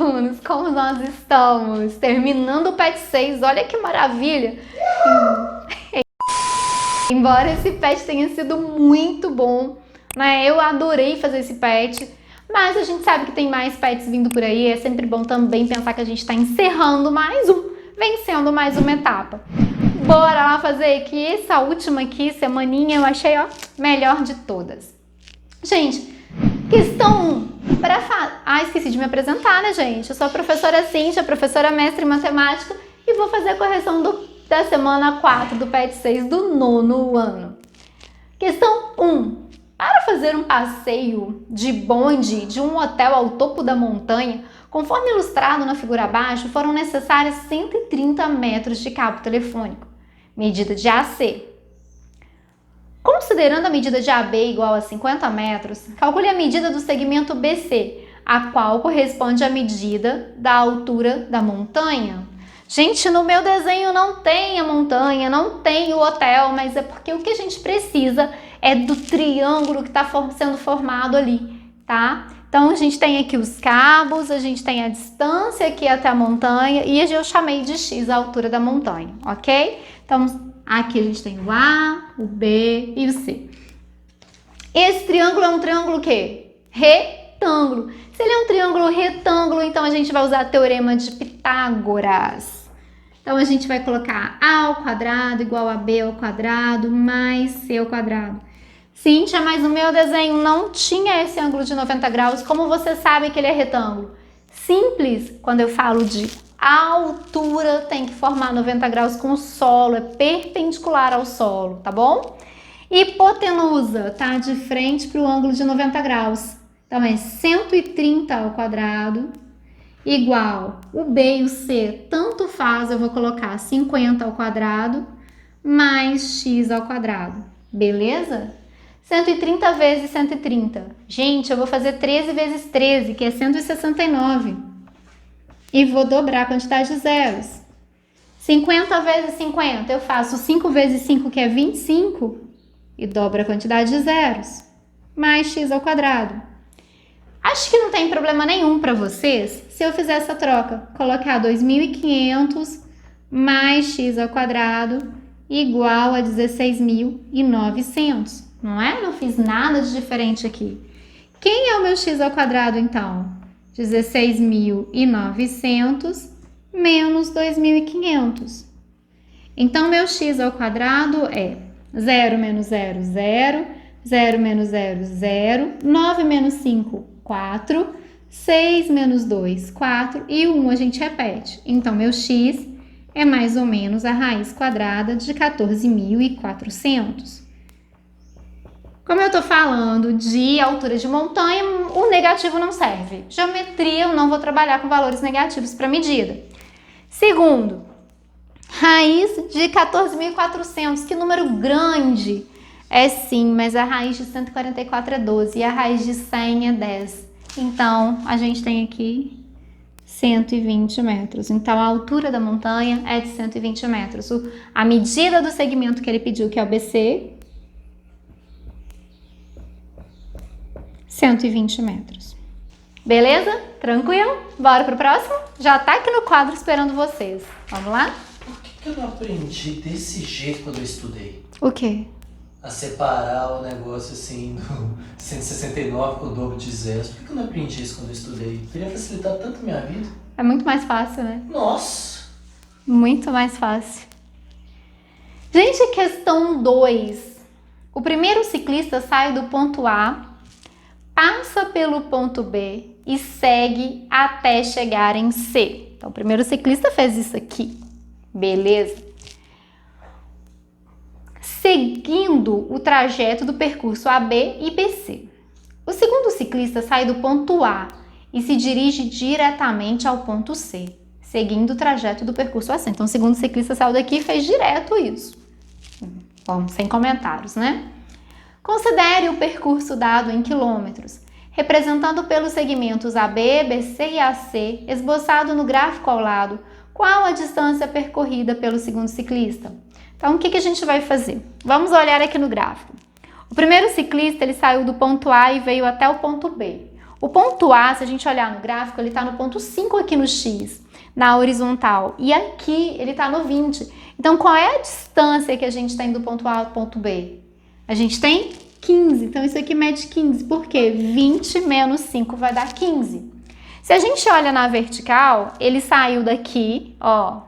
alunos, como nós estamos? Terminando o PET 6, olha que maravilha! Embora esse PET tenha sido muito bom, né? Eu adorei fazer esse PET, mas a gente sabe que tem mais PETs vindo por aí, é sempre bom também pensar que a gente está encerrando mais um, vencendo mais uma etapa. Bora lá fazer que essa última aqui, semaninha, eu achei, ó, melhor de todas. Gente, questão 1. Esqueci de me apresentar, né, gente? Eu sou a professora Cíntia, professora mestre em matemática, e vou fazer a correção da semana 4 do PET 6 do 9º ano. Questão 1. Para fazer um passeio de bonde de um hotel ao topo da montanha, conforme ilustrado na figura abaixo, foram necessários 130 metros de cabo telefônico. Medida de AC. Considerando a medida de AB igual a 50 metros, calcule a medida do segmento BC, a qual corresponde à medida da altura da montanha. Gente, no meu desenho não tem a montanha, não tem o hotel, mas é porque o que a gente precisa é do triângulo que está sendo formado ali, tá? Então, a gente tem aqui os cabos, a gente tem a distância aqui até a montanha e eu chamei de X a altura da montanha, ok? Então, aqui a gente tem o A, o B e o C. Esse triângulo é um triângulo o quê? Retângulo. Se ele é um triângulo retângulo, então a gente vai usar o teorema de Pitágoras. Então, a gente vai colocar A ao quadrado igual a B ao quadrado mais C ao quadrado. Cíntia, mas o meu desenho não tinha esse ângulo de 90 graus. Como você sabe que ele é retângulo? Simples, quando eu falo de altura, tem que formar 90 graus com o solo, é perpendicular ao solo, tá bom? Hipotenusa, tá de frente para o ângulo de 90 graus. Então, é 130 ao quadrado igual o B e o C, tanto faz, eu vou colocar 50 ao quadrado mais X ao quadrado, beleza? 130 vezes 130. Gente, eu vou fazer 13 vezes 13, que é 169. E vou dobrar a quantidade de zeros. 50 vezes 50, eu faço 5 vezes 5, que é 25, e dobro a quantidade de zeros, mais X ao quadrado. Acho que não tem problema nenhum para vocês se eu fizer essa troca. Colocar 2.500 mais X ao quadrado igual a 16.900. Não é? Não fiz nada de diferente aqui. Quem é o meu X ao quadrado, então? 16.900 menos 2.500. Então, meu X ao quadrado é 0 menos 0, 0. 0 menos 0, 0. 9 menos 5, 4. 6 menos 2, 4. E o 1 a gente repete. Então, meu X é mais ou menos a raiz quadrada de 14.400. Como eu tô falando de altura de montanha, o negativo não serve. Geometria, eu não vou trabalhar com valores negativos para medida. Segundo, raiz de 14.400, que número grande. É sim, mas a raiz de 144 é 12 e a raiz de 100 é 10. Então, a gente tem aqui 120 metros. Então, a altura da montanha é de 120 metros. A medida do segmento que ele pediu, que é o BC, 120 metros. Beleza? Tranquilo? Bora pro próximo? Já tá aqui no quadro esperando vocês. Vamos lá? Por que eu não aprendi desse jeito quando eu estudei? O quê? A separar o negócio assim do 169 com o dobro de zeros. Por que eu não aprendi isso quando eu estudei? Teria facilitado tanto a minha vida. É muito mais fácil, né? Nossa! Muito mais fácil. Gente, questão 2. O primeiro ciclista sai do ponto A, passa pelo ponto B e segue até chegar em C. Então, o primeiro ciclista fez isso aqui. Beleza? Seguindo o trajeto do percurso AB e BC. O segundo ciclista sai do ponto A e se dirige diretamente ao ponto C, seguindo o trajeto do percurso AC. Então, o segundo ciclista saiu daqui e fez direto isso. Bom, sem comentários, né? Considere o percurso dado em quilômetros, representando pelos segmentos AB, BC e AC, esboçado no gráfico ao lado, qual a distância percorrida pelo segundo ciclista. Então, o que a gente vai fazer? Vamos olhar aqui no gráfico. O primeiro ciclista, ele saiu do ponto A e veio até o ponto B. O ponto A, se a gente olhar no gráfico, ele está no ponto 5 aqui no X, na horizontal. E aqui ele está no 20. Então, qual é a distância que a gente tem do ponto A ao ponto B? A gente tem 15. Então, isso aqui mede 15. Por quê? 20 menos 5 vai dar 15. Se a gente olha na vertical, ele saiu daqui, ó,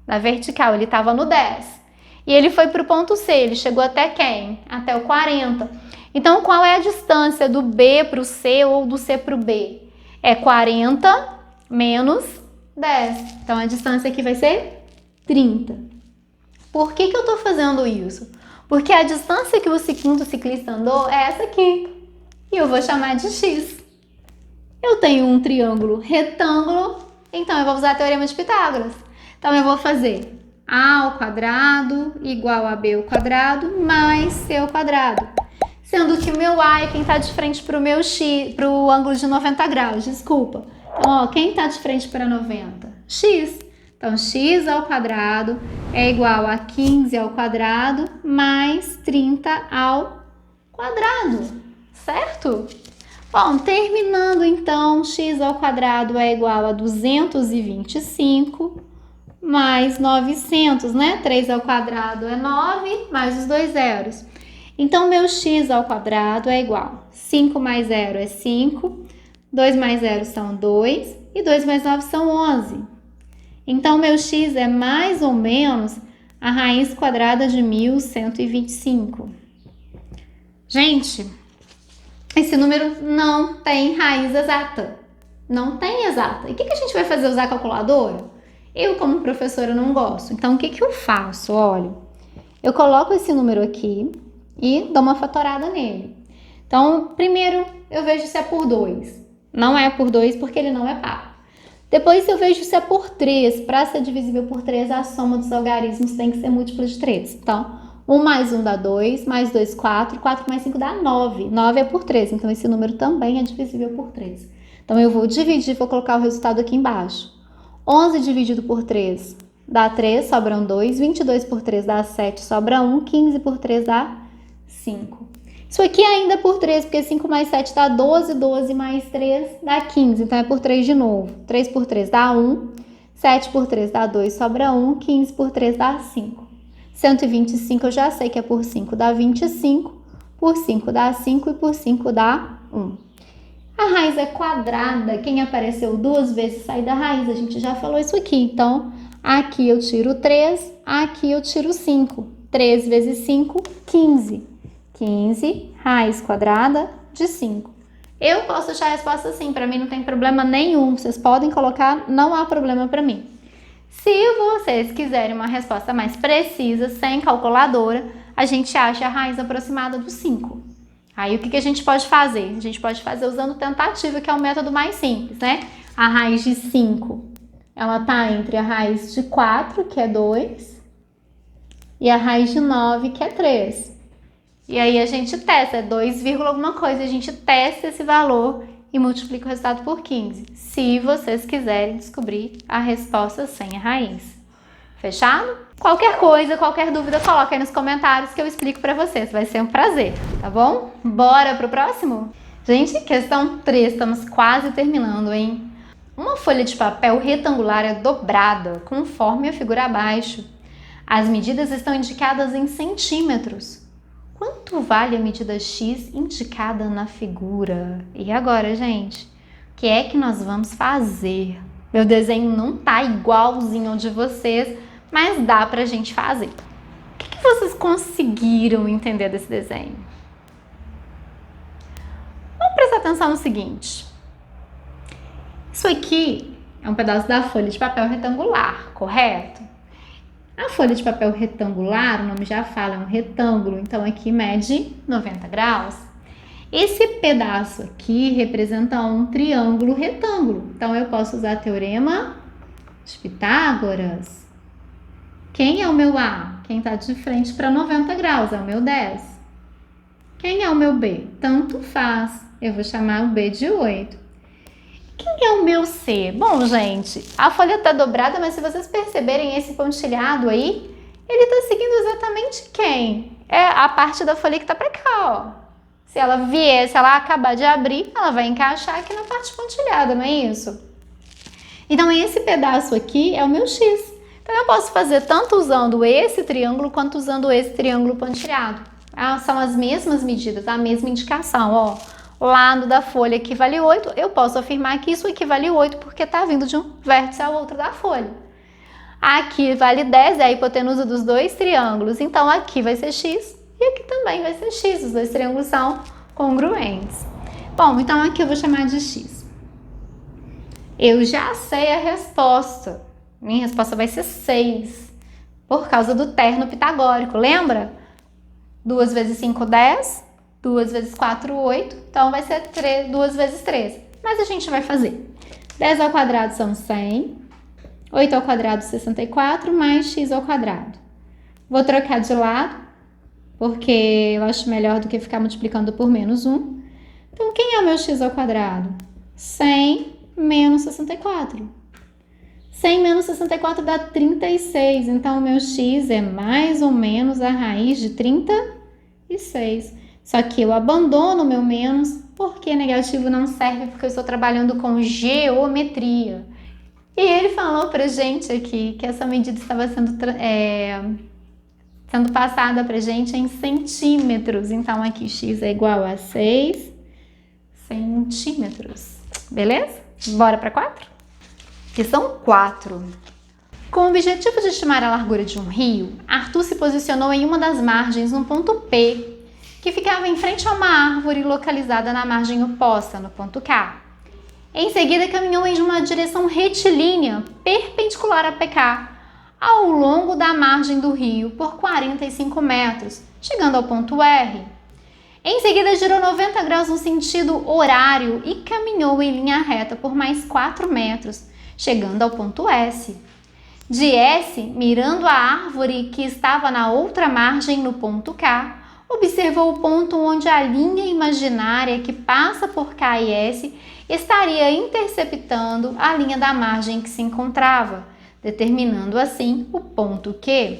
na vertical, ele estava no 10. E ele foi para o ponto C, ele chegou até quem? Até o 40. Então, qual é a distância do B para o C ou do C para o B? É 40 menos 10. Então, a distância aqui vai ser 30. Por que eu estou fazendo isso? Porque a distância que o segundo ciclista andou é essa aqui. E eu vou chamar de X. Eu tenho um triângulo retângulo, então eu vou usar o teorema de Pitágoras. Então, eu vou fazer A ao quadrado igual a B ao quadrado mais C ao quadrado. Sendo que o meu A é quem está de frente para o meu X, para o ângulo de 90 graus, desculpa. Então, ó, quem está de frente para 90? X. Então, x ao quadrado é igual a 15 ao quadrado mais 30 ao quadrado, certo? Bom, terminando então, x ao quadrado é igual a 225 mais 900, né? 3 ao quadrado é 9, mais os dois zeros. Então, meu x ao quadrado é igual a 5 mais 0 é 5, 2 mais 0 são 2 e 2 mais 9 são 11. Então, meu x é mais ou menos a raiz quadrada de 1125. Gente, esse número não tem raiz exata. Não tem exata. E o que a gente vai fazer? Usar a calculadora? Eu, como professora, não gosto. Então, o que eu faço? Olha, eu coloco esse número aqui e dou uma fatorada nele. Então, primeiro, eu vejo se é por 2. Não é por 2 porque ele não é par. Depois, eu vejo se é por 3. Para ser divisível por 3, a soma dos algarismos tem que ser múltipla de 3. Então, 1 mais 1 dá 2, mais 2, 4, 4 mais 5 dá 9. 9 é por 3, então esse número também é divisível por 3. Então, eu vou dividir, vou colocar o resultado aqui embaixo. 11 dividido por 3 dá 3, sobram 2. 22 por 3 dá 7, sobra 1. 15 por 3 dá 5. Isso aqui ainda é por 3, porque 5 mais 7 dá 12, 12 mais 3 dá 15, então é por 3 de novo. 3 por 3 dá 1, 7 por 3 dá 2, sobra 1, 15 por 3 dá 5. 125 eu já sei que é por 5, dá 25, por 5 dá 5 e por 5 dá 1. A raiz é quadrada, quem apareceu duas vezes sai da raiz, a gente já falou isso aqui. Então, aqui eu tiro 3, aqui eu tiro 5. 3 vezes 5, 15. 15, raiz quadrada de 5. Eu posso achar a resposta assim, para mim não tem problema nenhum. Vocês podem colocar, não há problema para mim. Se vocês quiserem uma resposta mais precisa, sem calculadora, a gente acha a raiz aproximada do 5. Aí o que a gente pode fazer? A gente pode fazer usando tentativa, que é o método mais simples, né? A raiz de 5, ela tá entre a raiz de 4, que é 2, e a raiz de 9, que é 3. E aí a gente testa, é 2, alguma coisa, a gente testa esse valor e multiplica o resultado por 15. Se vocês quiserem descobrir a resposta sem a raiz. Fechado? Qualquer coisa, qualquer dúvida, coloca aí nos comentários que eu explico pra vocês. Vai ser um prazer, tá bom? Bora pro próximo? Gente, questão 3, estamos quase terminando, hein? Uma folha de papel retangular é dobrada, conforme a figura abaixo. As medidas estão indicadas em centímetros. Quanto vale a medida X indicada na figura? E agora, gente? O que é que nós vamos fazer? Meu desenho não tá igualzinho ao de vocês, mas dá pra gente fazer. O que vocês conseguiram entender desse desenho? Vamos prestar atenção no seguinte. Isso aqui é um pedaço da folha de papel retangular, correto? A folha de papel retangular, o nome já fala, é um retângulo, então aqui mede 90 graus. Esse pedaço aqui representa um triângulo retângulo, então eu posso usar o teorema de Pitágoras. Quem é o meu A? Quem está de frente para 90 graus, é o meu 10. Quem é o meu B? Tanto faz, eu vou chamar o B de 8. Quem é o meu C? Bom, gente, a folha está dobrada, mas se vocês perceberem esse pontilhado aí, ele está seguindo exatamente quem? É a parte da folha que está para cá, ó. Se ela acabar de abrir, ela vai encaixar aqui na parte pontilhada, não é isso? Então, esse pedaço aqui é o meu X. Então, eu posso fazer tanto usando esse triângulo quanto usando esse triângulo pontilhado. São as mesmas medidas, a mesma indicação, ó. O lado da folha equivale 8, eu posso afirmar que isso equivale 8 porque está vindo de um vértice ao outro da folha. Aqui vale 10, é a hipotenusa dos dois triângulos, então aqui vai ser x e aqui também vai ser x, os dois triângulos são congruentes. Bom, então aqui eu vou chamar de x. Eu já sei a resposta, minha resposta vai ser 6, por causa do terno pitagórico, lembra? 2 vezes 5, 10, 2 vezes 4, 8, então vai ser 2 vezes 13. Mas a gente vai fazer 10 ao quadrado são 100, 8 ao quadrado 64, mais x ao quadrado. Vou trocar de lado, porque eu acho melhor do que ficar multiplicando por menos 1. Então, quem é o meu x ao quadrado? 100 menos 64. 100 menos 64 dá 36, então o meu x é mais ou menos a raiz de 36. Só que eu abandono o meu menos porque negativo não serve, porque eu estou trabalhando com geometria. E ele falou pra gente aqui que essa medida estava sendo passada pra gente em centímetros. Então, aqui x é igual a 6 centímetros. Beleza? Bora para 4? Que são 4. Com o objetivo de estimar a largura de um rio, Arthur se posicionou em uma das margens no ponto P, que ficava em frente a uma árvore localizada na margem oposta, no ponto K. Em seguida, caminhou em uma direção retilínea, perpendicular a PK, ao longo da margem do rio por 45 metros, chegando ao ponto R. Em seguida, girou 90 graus no sentido horário e caminhou em linha reta por mais 4 metros, chegando ao ponto S. De S, mirando a árvore que estava na outra margem no ponto K, observou o ponto onde a linha imaginária que passa por K e S estaria interceptando a linha da margem que se encontrava, determinando assim o ponto Q.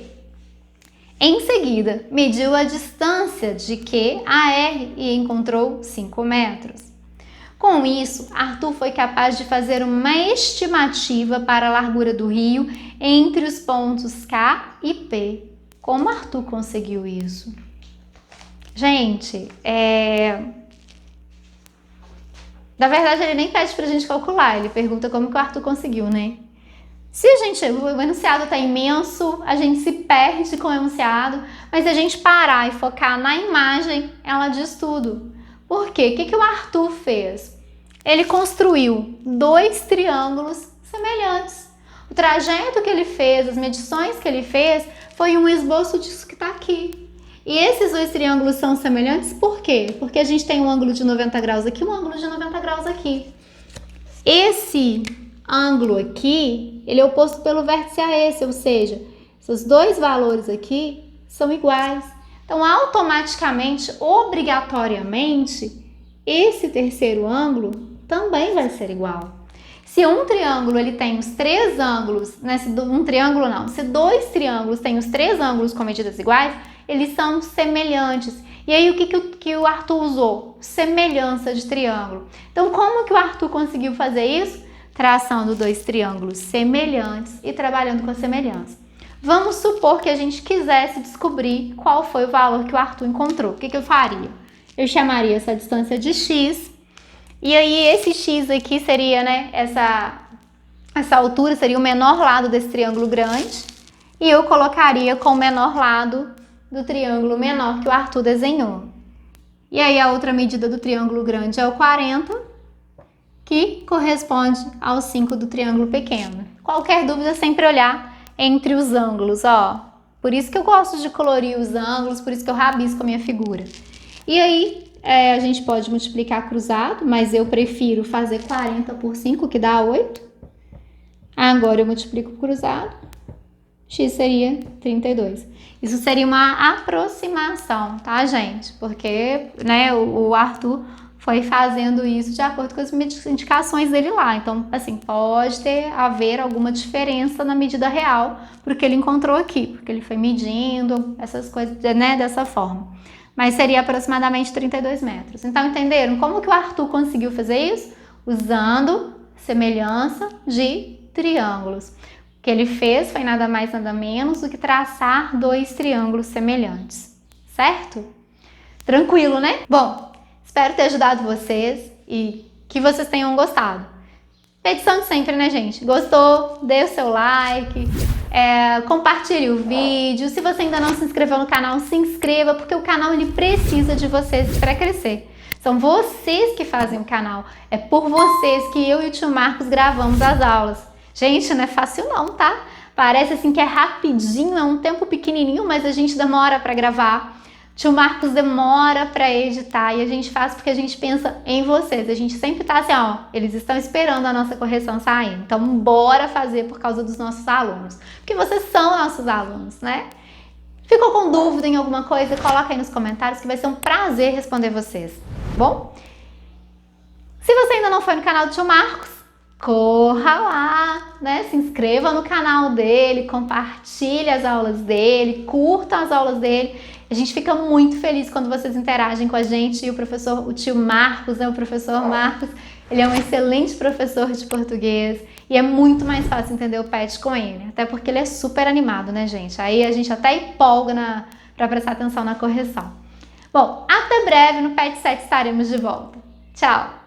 Em seguida, mediu a distância de Q a R e encontrou 5 metros. Com isso, Arthur foi capaz de fazer uma estimativa para a largura do rio entre os pontos K e P. Como Arthur conseguiu isso? Gente, na verdade ele nem pede pra gente calcular, ele pergunta como que o Arthur conseguiu, né? Se o enunciado tá imenso, a gente se perde com o enunciado, mas se a gente parar e focar na imagem, ela diz tudo. Por quê? O que o Arthur fez? Ele construiu 2 triângulos semelhantes. O trajeto que ele fez, as medições que ele fez, foi um esboço disso que está aqui. E esses 2 triângulos são semelhantes por quê? Porque a gente tem um ângulo de 90 graus aqui e um ângulo de 90 graus aqui. Esse ângulo aqui, ele é oposto pelo vértice a esse, ou seja, esses 2 valores aqui são iguais. Então, automaticamente, obrigatoriamente, esse terceiro ângulo também vai ser igual. Se um triângulo ele tem os 3 ângulos, né? Se 2 triângulos têm os 3 ângulos com medidas iguais, eles são semelhantes. E aí, o que o Arthur usou? Semelhança de triângulo. Então, como que o Arthur conseguiu fazer isso? Traçando 2 triângulos semelhantes e trabalhando com a semelhança. Vamos supor que a gente quisesse descobrir qual foi o valor que o Arthur encontrou. O que eu faria? Eu chamaria essa distância de x, e aí esse x aqui seria, né, essa altura seria o menor lado desse triângulo grande, e eu colocaria com o menor lado do triângulo menor que o Arthur desenhou. E aí a outra medida do triângulo grande é o 40, que corresponde ao 5 do triângulo pequeno. Qualquer dúvida, sempre olhar entre os ângulos, ó. Por isso que eu gosto de colorir os ângulos, por isso que eu rabisco a minha figura. E aí, a gente pode multiplicar cruzado, mas eu prefiro fazer 40 por 5, que dá 8. Agora eu multiplico cruzado, x seria 32. Isso seria uma aproximação, tá, gente? Porque, né, o Arthur foi fazendo isso de acordo com as indicações dele lá. Então, assim, pode haver alguma diferença na medida real, porque ele encontrou aqui, porque ele foi medindo essas coisas, né, dessa forma. mas seria aproximadamente 32 metros. Então, entenderam como que o Arthur conseguiu fazer isso? Usando semelhança de triângulos. O que ele fez foi nada mais, nada menos do que traçar dois triângulos semelhantes, certo? Tranquilo, né? Bom, espero ter ajudado vocês e que vocês tenham gostado. Petição de sempre, né, gente? Gostou? Dê o seu like, compartilhe o vídeo. Se você ainda não se inscreveu no canal, se inscreva, porque o canal ele precisa de vocês para crescer. São vocês que fazem o canal. É por vocês que eu e o tio Marcos gravamos as aulas. Gente, não é fácil não, tá? Parece assim que é rapidinho, é um tempo pequenininho, mas a gente demora para gravar. Tio Marcos demora para editar e a gente faz porque a gente pensa em vocês. A gente sempre tá assim, ó, eles estão esperando a nossa correção sair. Então, bora fazer por causa dos nossos alunos. Porque vocês são nossos alunos, né? Ficou com dúvida em alguma coisa? Coloca aí nos comentários que vai ser um prazer responder vocês. Bom? Se você ainda não foi no canal do tio Marcos, corra lá, né? Se inscreva no canal dele, compartilhe as aulas dele, curta as aulas dele. A gente fica muito feliz quando vocês interagem com a gente e o tio Marcos, né? O professor Marcos, ele é um excelente professor de português e é muito mais fácil entender o PET com ele, até porque ele é super animado, né, gente? Aí a gente até empolga para prestar atenção na correção. Bom, até breve no PET 7 estaremos de volta. Tchau!